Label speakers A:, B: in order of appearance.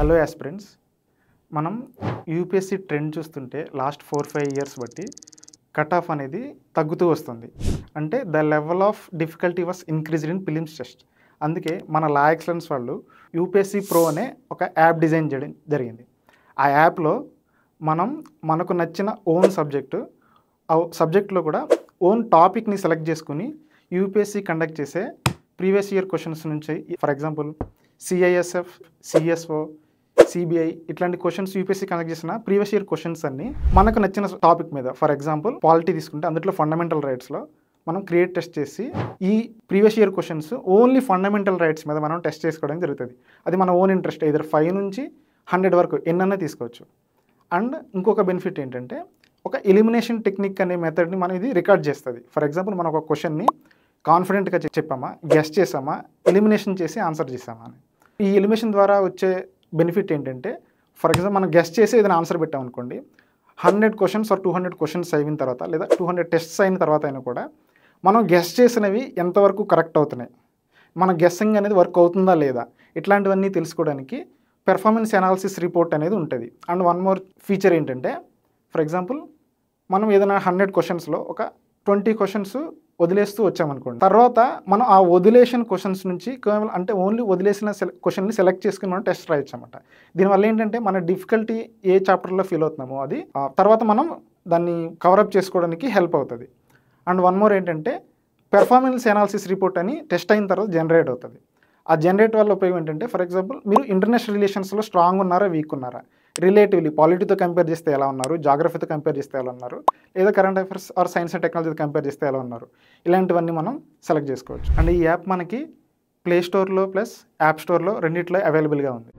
A: Hello aspirants, మనం UPSC trend చూస్తుంటే last 4-5 years బట్టి కట్ ఆఫ్ అనేది తగ్గుతూ వస్తుంది. అంటే the level of difficulty was increased in prelims test. అందుకే మన లా ఎక్సలెన్స్ వాళ్ళు యూపీఎస్సీ ప్రో అనే ఒక యాప్ డిజైన్ చేయడం జరిగింది. ఆ యాప్లో మనకు నచ్చిన ఓన్ సబ్జెక్టు, ఆ సబ్జెక్ట్లో కూడా ఓన్ టాపిక్ని సెలెక్ట్ చేసుకుని యూపీఎస్సీ కండక్ట్ చేసే ప్రీవియస్ ఇయర్ క్వశ్చన్స్ నుంచి, for example CISF, CSO, CBI ఇట్లాంటి క్వశ్చన్స్ యూపీఎస్సీ కనెక్ట్ చేసిన ప్రీవియస్ ఇయర్ క్వశ్చన్స్ అన్ని మనకు నచ్చిన టాపిక్ మీద, ఫర్ ఎగ్జాంపుల్ పాలిటీ తీసుకుంటే అందులో ఫండమెంటల్ రైట్స్లో మనం క్రియేట్ టెస్ట్ చేసి ఈ previous year questions only fundamental rights మీద మనం టెస్ట్ చేసుకోవడం జరుగుతుంది. అది మన ఓన్ ఇంట్రెస్ట్, ఇదర్ 5 నుంచి 100 వరకు ఎన్నైనా తీసుకోవచ్చు. అండ్ ఇంకొక బెనిఫిట్ ఏంటంటే ఒక ఎలిమినేషన్ టెక్నిక్ అనే మెథడ్ని మనం ఇది రికార్డ్ చేస్తుంది. ఫర్ ఎగ్జాంపుల్ మనం ఒక క్వశ్చన్ని కాన్ఫిడెంట్గా చెప్పామా, గెస్ చేసామా, ఎలిమినేషన్ చేసి ఆన్సర్ చేసామా అని. ఈ ఎలిమినేషన్ ద్వారా వచ్చే బెనిఫిట్ ఏంటంటే, ఫర్ ఎగ్జాంపుల్ మనం గెస్ చేసి ఏదైనా ఆన్సర్ పెట్టామనుకోండి, 100 క్వశ్చన్స్ ఆర్ 200 క్వశ్చన్స్ అయిన తర్వాత, లేదా 200 టెస్ట్స్ అయిన తర్వాత అయినా కూడా మనం గెస్ చేసినవి ఎంతవరకు కరెక్ట్ అవుతున్నాయి, మన గెస్సింగ్ అనేది వర్క్ అవుతుందా లేదా, ఇట్లాంటివన్నీ తెలుసుకోవడానికి పెర్ఫార్మెన్స్ అనాలిసిస్ రిపోర్ట్ అనేది ఉంటుంది. అండ్ వన్ మోర్ ఫీచర్ ఏంటంటే, ఫర్ ఎగ్జాంపుల్ మనం ఏదైనా 100 క్వశ్చన్స్లో ఒక 20 క్వశ్చన్స్ వదిలేస్తూ వచ్చామనుకోండి, తర్వాత మనం ఆ వదిలేసిన క్వశ్చన్స్ నుంచి అంటే ఓన్లీ వదిలేసిన క్వశ్చన్ని సెలెక్ట్ చేసుకుని మనం టెస్ట్ రాయొచ్చు అనమాట. దీనివల్ల ఏంటంటే మన డిఫికల్టీ ఏ చాప్టర్లో ఫీల్ అవుతున్నామో అది తర్వాత మనం దాన్ని కవరప్ చేసుకోవడానికి హెల్ప్ అవుతుంది. అండ్ వన్ మోర్ ఏంటంటే పెర్ఫార్మెన్స్ అనాలిసిస్ రిపోర్ట్ అని టెస్ట్ అయిన తర్వాత జనరేట్ అవుతుంది. ఆ జనరేట్ వల్ల ఉపయోగం ఏంటంటే, ఫర్ ఎగ్జాంపుల్ మీరు ఇంటర్నేషనల్ రిలేషన్స్లో స్ట్రాంగ్ ఉన్నారా, వీక్ ఉన్నారా, రిలేటివ్లీ పాలిటీతో కంపేర్ చేస్తే ఎలా ఉన్నారు, జాగ్రఫీతో కంపేర్ చేస్తే ఎలా ఉన్నారు, లేదా current affairs or science and టెక్నాలజీతో కంపేర్ చేస్తే ఎలా ఉన్నారు, ఇలాంటివన్నీ మనం సెలెక్ట్ చేసుకోవచ్చు. అండ్ ఈ యాప్ మనకి ప్లే స్టోర్లో ప్లస్ యాప్ స్టోర్లో రెండిట్లో అవైలబుల్గా ఉంది.